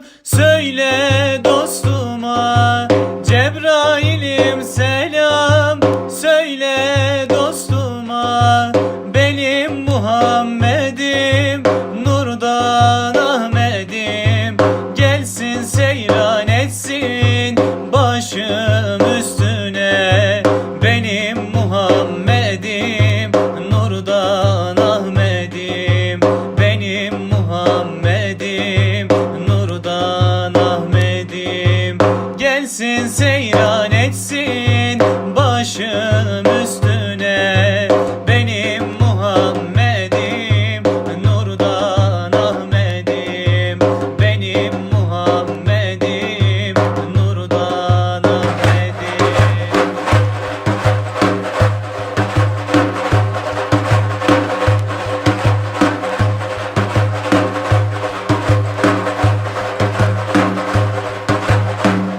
selam söyle dostuma. Cebrail'im selam söyle dostuma. Benim Muhammed'im nurdan Ahmet'im, gelsin seyran etsin başım üstüne. Benim Muhammed'im nurdan Ahmet'im, benim Muhammed'im nurdan Ahmet'im, gelsin seyran etsin başım üstüne. Benim Muhammed'im nurdan Ahmet'im, benim Muhammed'im nurdan Ahmet'im.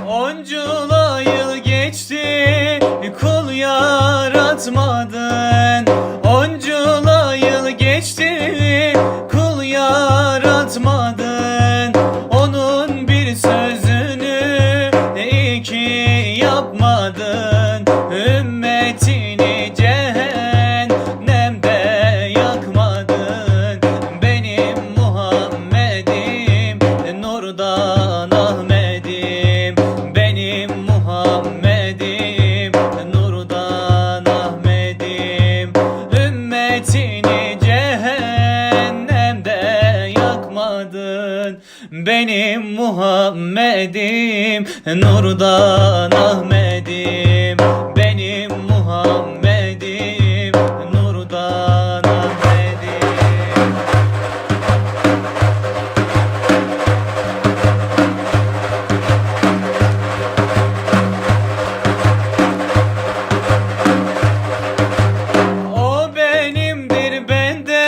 Onca yıl geçti, kul yaratmadın. Onca yıl geçti, kul yaratmadın. Onun bir sözünü iki yapmadın. Ümmetini cehennemde yakmadın. Benim Muhammed'im nurdan Ahmet'im, benim Muhammed'im nurdan Ahmet'im. Ümmetini cehennemde yakmadın. Benim Muhammed'im nurdan Ahmet'im, benim Muhammed'im nurdan Ahmet'im. O benimdir, bende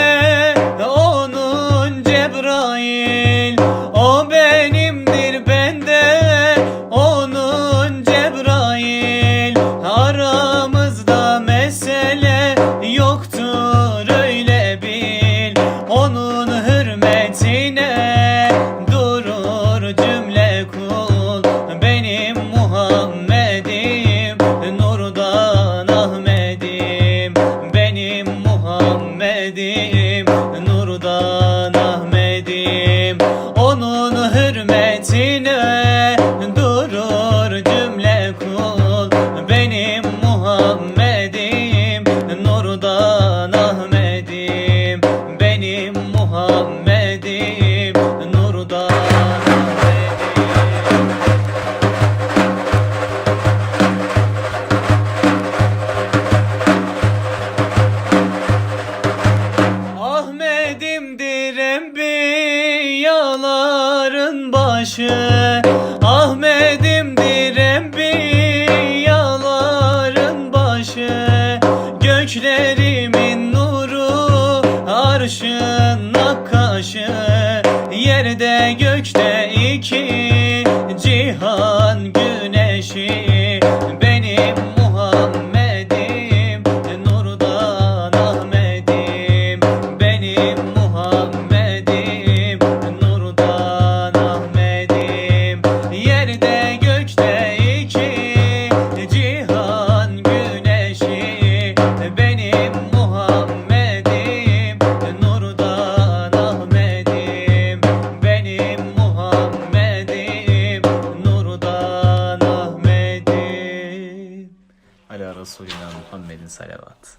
onun Cebrail. O benimdir, bende onun Cebrail. Aramızda mesele yoktur öyle bil. Onun hürmetine durur cümle kul. Benim Muhammed'im nurdan Ahmet'im, benim Muhammed'im nurdan Ahmet'im. Onun hürmetine durur cümle kul. Benim Muhammed'im nurdan Ahmet'im, benim Muhammed'im nurdan Ahmet'im. Ahmet'imdir enbiyaların başı. Ahmet'imdir enbiyaların başı. Göklerimin nuru, arşın nakkaşı. Yerde gökte iki cihan güneşi. Benim Muhammed'im nurdan Ahmet'im, benim Muhammed'im nurdan Ahmet'im. Yerde gökte iki cihan güneşi. Benim Muhammed'im nurdan Ahmet'im, benim Muhammed'im nurdan Ahmet'im. Ala Resulina Muhammedin salavat.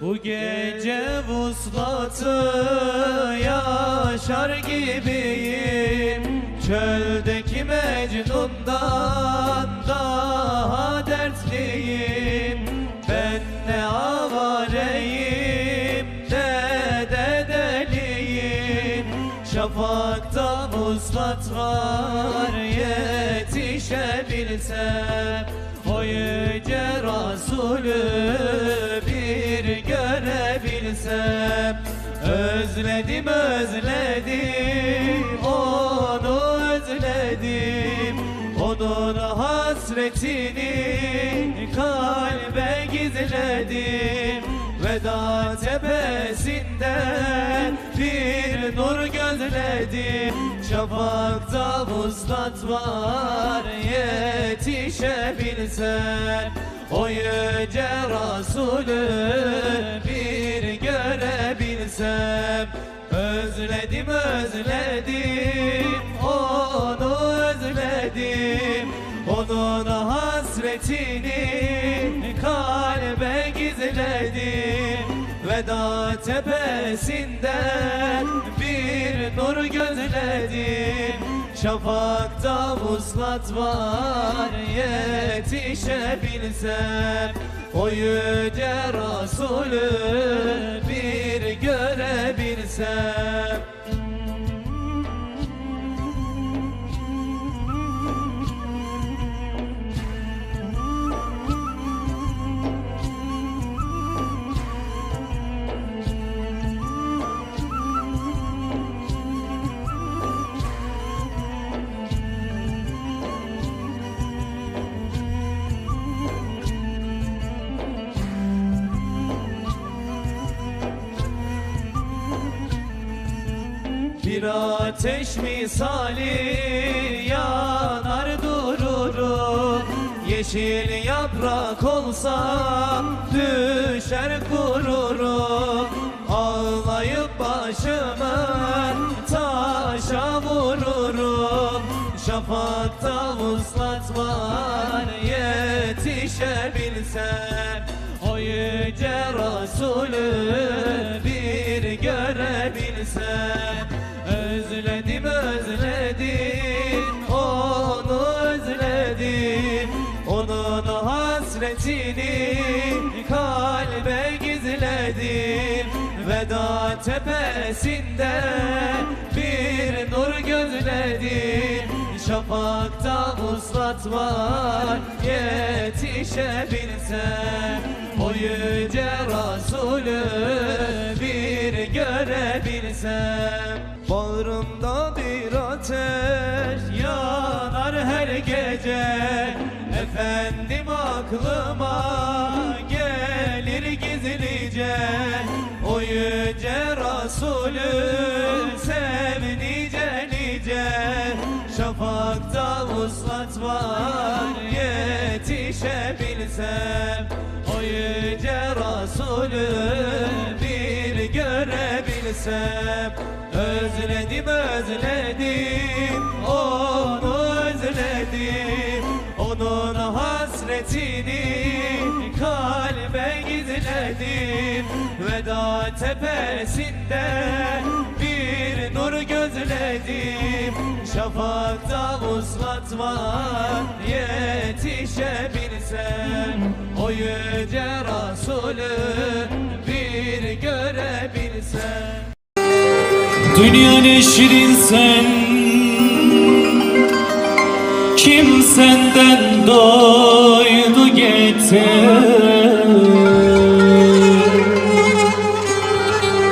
Bu gece vuslatı yaşar gibiyim. Çöldeki Mecnun'dan daha dertliyim. Ben ne avareyim ne de deliyim. Şafakta vuslat var, yetişebilsem o yüce Resulü bir görebilsem. Özledim özledim onu, özledim onun hasretini kalbe gizledim. Veda tepesinden bir nur gözledim. Şafakta vuslat var, yetişebilsem o yüce Resulü bir görebilsem. Özledim, özledim, onu özledim. Onun hasretini kalbe gizledim. Veda tepesinden bir nur gözledim. Şafakta vuslat var, yetişebilsem o yüce Resulü bir görebilsem. Bir ateş misali yanar dururum. Yeşil yaprak olsam düşer kururum. Ağlayıp başımı taşa vururum. Şafakta vuslat var, yetişebilsem o yüce Resulü bir görebilsem. Özledim, özledim, onu özledim. Onun hasretini kalbe gizledim. Veda tepesinde bir nur gözledim. Şafakta vuslat var, yetişebilsem o yüce Resulü bir görebilsem. Bağrımda bir ateş yanar her gece. Efendim aklıma gelir gizlice. O yüce Resulü sev nice nice. Şafakta vuslat var, yetişebilsem o yüce Resulü bir görebilsem. Özledim, özledim, onu özledim. Onun hasretini kalbe gizledim. Veda tepesinde bir nur gözledim. Şafakta vuslat var, yetişebilsem o yüce Resulü bir görebilsem. Dünya ne şirin sen, kim senden doydu getir.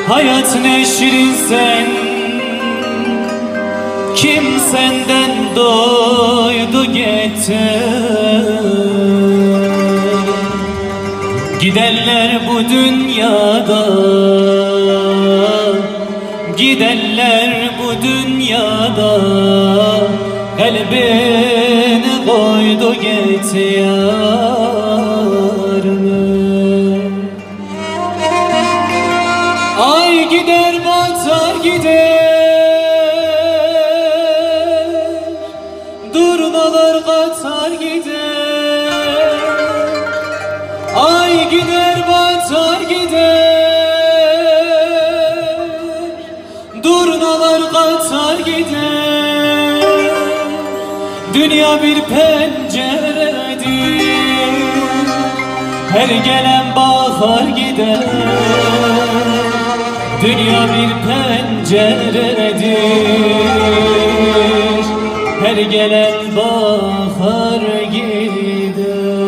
Hayat ne şirin sen, kim senden doydu getir. Gidenler bu dünyada, gidenler bu dünyada kalbini koydu getir yarime. Ay gider batar gider, durnalar katar gider. Ay gider batar gider, durnalar katar gider. Dünya bir penceredir, her gelen bakar gider. Dünya bir penceredir, her gelen bakar gider.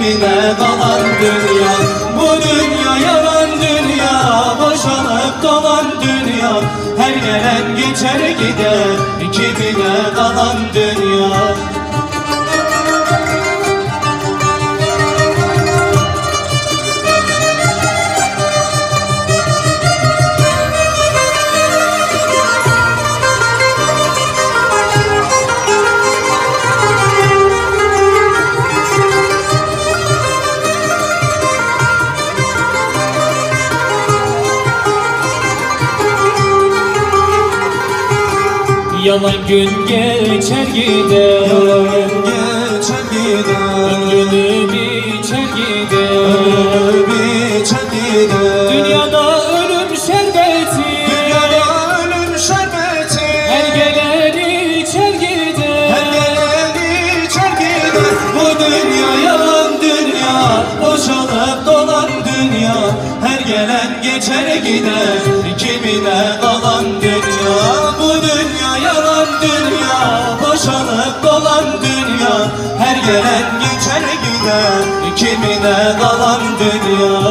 kimine kalan dünya. Bu dünya yalan dünya, boşanıp dolan dünya. Her gelen geçer gider, kimine kalan dünya. Yalan gün geçer gider, Yalan geçer gider, ömrünü biçer gider, ömrünü biçer gider. Dünyada ölüm şerbeti, Dünyada ölüm şerbeti, her gelen içer gider, her gelen içer gider. Bu dünya yalan dünya, boşalıp dolan dünya. Her gelen geçer gider, kimine kalan dünya. Bu dünya yalan dünya, boşanıp dolan dünya. Her gelen geçer gider, kimine kalan dünya.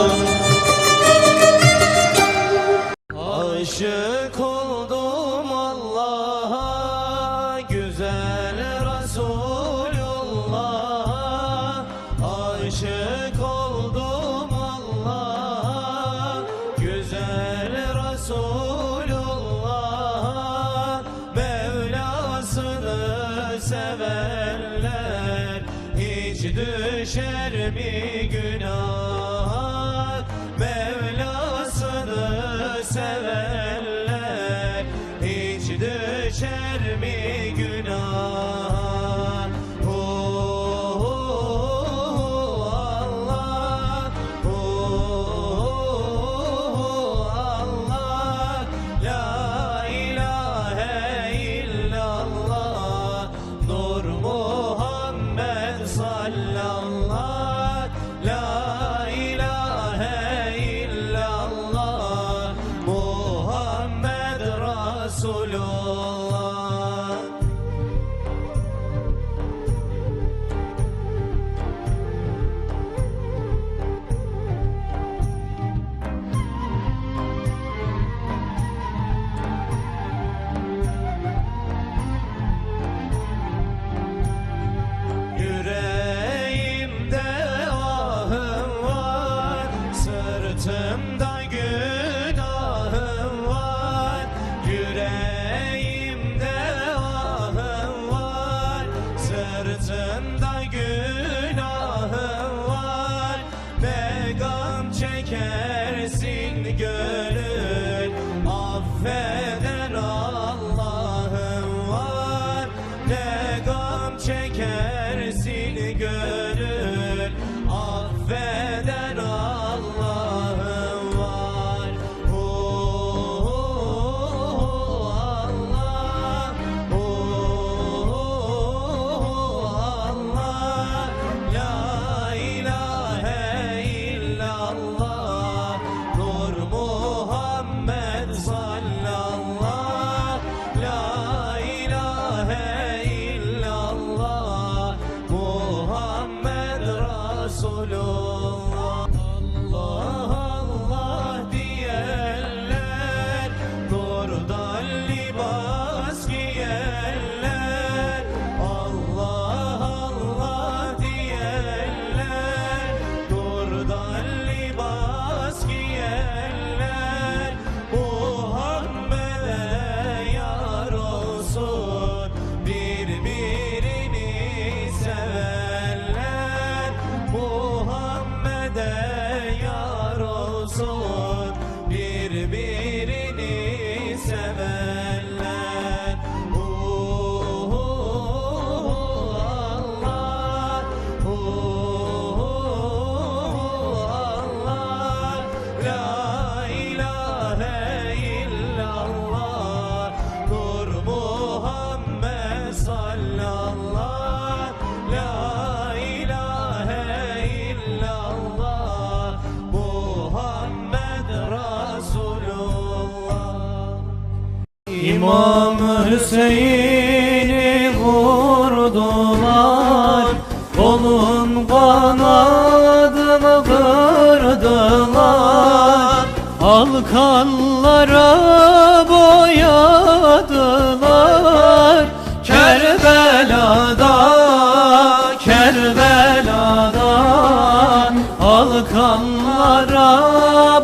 Aşık oldum Allah'a, güzel Resulullah. Aşık oldum Allah'a, güzel Resulullah. Mevlasını sevenler hiç düşer mi günah? Mevlasını sevenler hiç düşer mi günah? Allah, Allah, la ilahe illallah, Nur Muhammed sallallah, la ilahe illallah, Muhammed Resulullah. Yüreğimde ahım var, sırtımda günahım var. Yüreğimde ahım var, sırtımda günahım var. Ne gam çekersin gönül, affeden Allah'ım var. Ne gam çekersin gönül, affeden Allah'ım var. Allah, Allah, la ilahe illallah, Nur Muhammed sallallah, la ilahe illallah, Muhammed Resulullah. Allah Allah diyenler, nurdan libas giyenler. Allah Allah diyenler, nurdan libas giyenler. Muhammed'e yar olsun birbirini sevenler. Muhammed'e yar olsun birbirini sevenler. Allah, Allah, la ilahe illallah, Nur Muhammed sallallah, la ilahe illallah, Muhammed Resulullah. İmam Hüseyin'i vurdular, kolun kanat boyadılar, halkanlara boyadılar. Kerbela'da, Kerbela'da halkanlara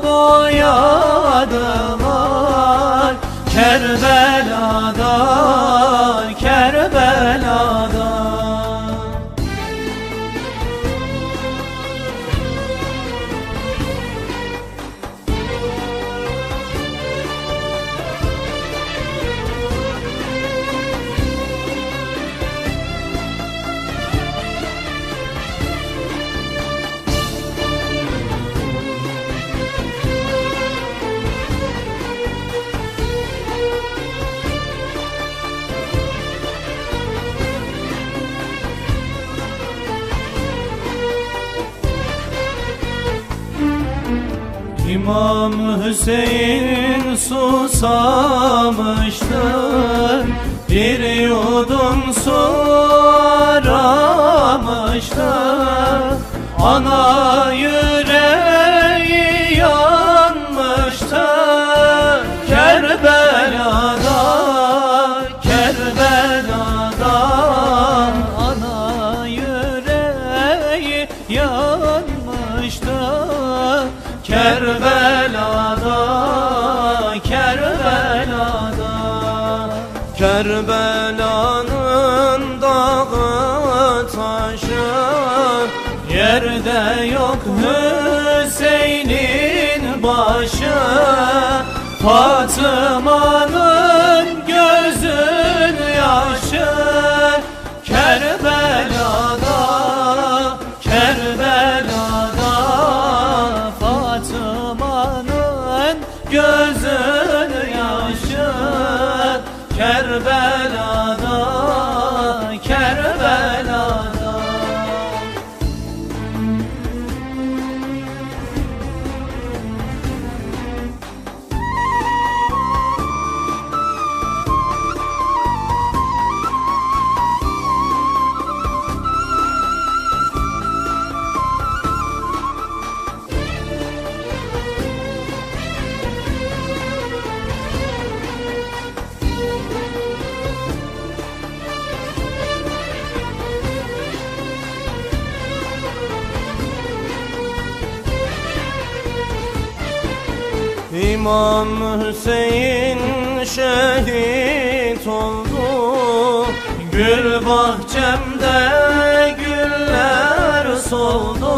boyadılar. Kerbela'da, Kerbela'da. İmam Hüseyin susamıştı, bir yudum su aramıştı. Ana yüreği yanmıştı Kerbela'da, Kerbela'da. Ana yüreği yanmıştı Kerbela'da, Kerbela'da. Kerbela'nın dağı taşı, yerde yok Hüseyin'in başı. Fatıma'nın gözün yaşı Kerbela'da, Kerbela'da. Fatıma'nın gözün yaşı Kerbela'da, Kerbela'da. İmam Hüseyin şehit oldu, gül bahçemde güller soldu.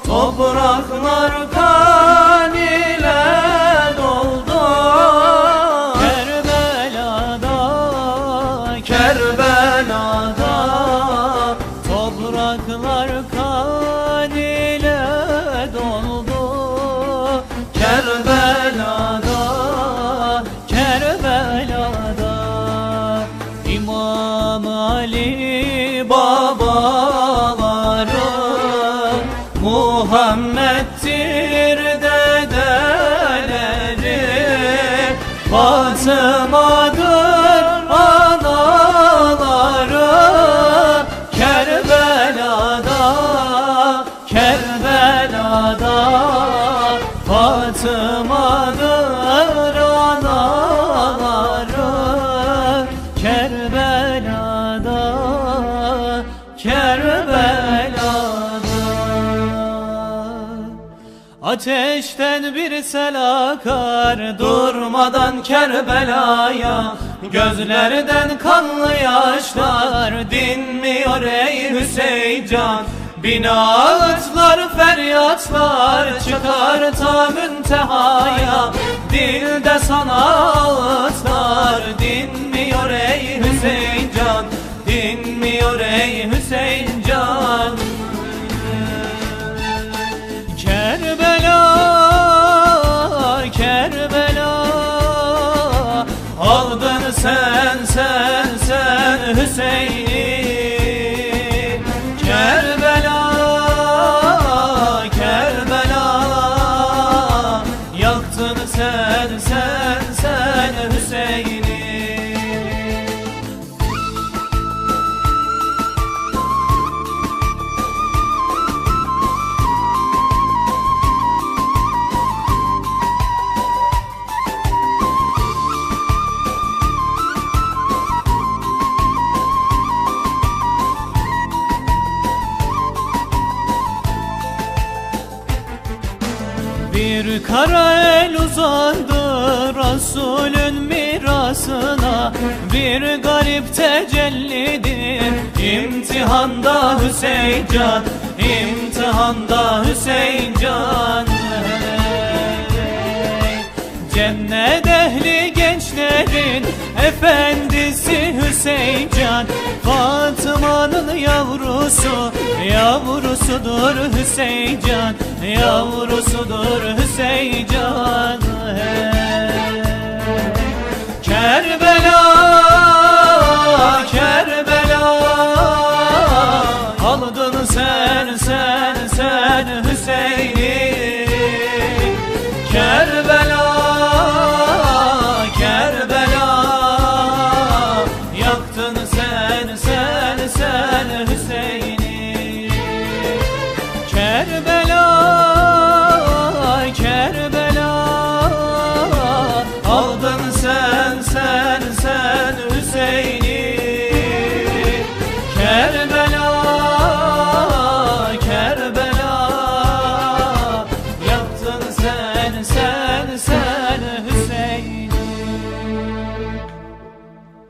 Topraklar kan ile doldu Kerbela'da, Kerbela'da. Topraklar kan ile doldu Kerbela'da, Kerbela'da. İmam Ali babaları, Muhammed'dir dedeleri. Fatıma'dır anaları Kerbela'da, Kerbela'da. Fatıma'dır anaları Kerbela'da, Kerbela'da. Ateşten bir sel akar durmadan Kerbela'ya. Gözlerden kanlı yaşlar dinmiyor ey Hüseyincan. Binatlar, feryatlar çıkar ta müntehaya. Dilde sana ağıtlar dinmiyor ey Hüseyincan, dinmiyor ey Hüseyincan. Kerbela, Kerbela, aldın sen Hüseyin'i. Kerbela, Kerbela, yaktın sen Hüseyin'i. Resulün mirasına bir garip tecellidir. İmtihanda Hüseyin can, imtihanda Hüseyin can. Cennet ehli gençlerin efendisi Hüseyin can. Fatıma'nın yavrusu, yavrusudur Hüseyin can, yavrusudur Hüseyin can. Kerbela